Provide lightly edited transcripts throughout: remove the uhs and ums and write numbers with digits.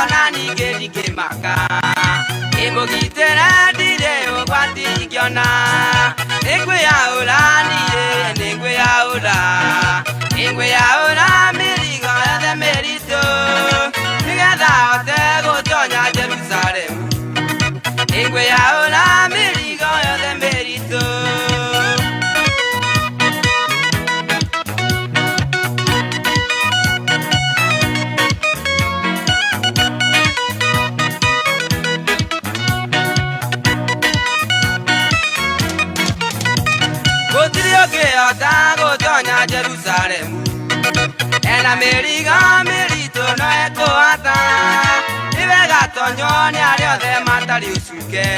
ona ningĩ ndingĩmaka ĩmũgitĩre ndirĩ ũgwati ingĩona nĩngwĩyaũra niĩ nĩngwĩyaũra mĩrigo yothe mĩritũ nĩgetha hote gũtonya Jerusalemu nĩngwĩyaũra mĩrigo yothe mĩritũ ũngĩhota gũtonya Jerusalemu ena mĩrigo mĩritũ no ekũhota nĩ wega tonywo nĩ arĩa othe matarĩ ũcuke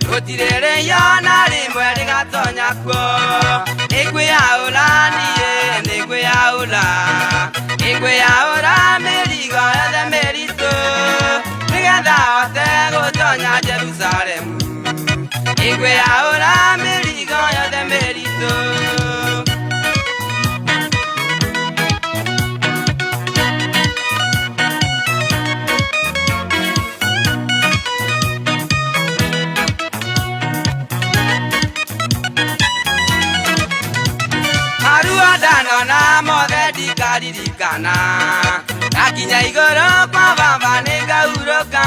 gũtirĩ rĩiona rĩmwe rĩgatonya kuo nĩngwĩyaũra niĩ nĩngwĩyaũra mĩrigo yothe mĩritũ nĩgetha hote gũtonya Jerusalemu nĩngwĩyaũra mĩrigo yothe mĩritũ Marua ndanona mothe ndikaririkana ngakinya igũrũ kwa baba nĩngahurũka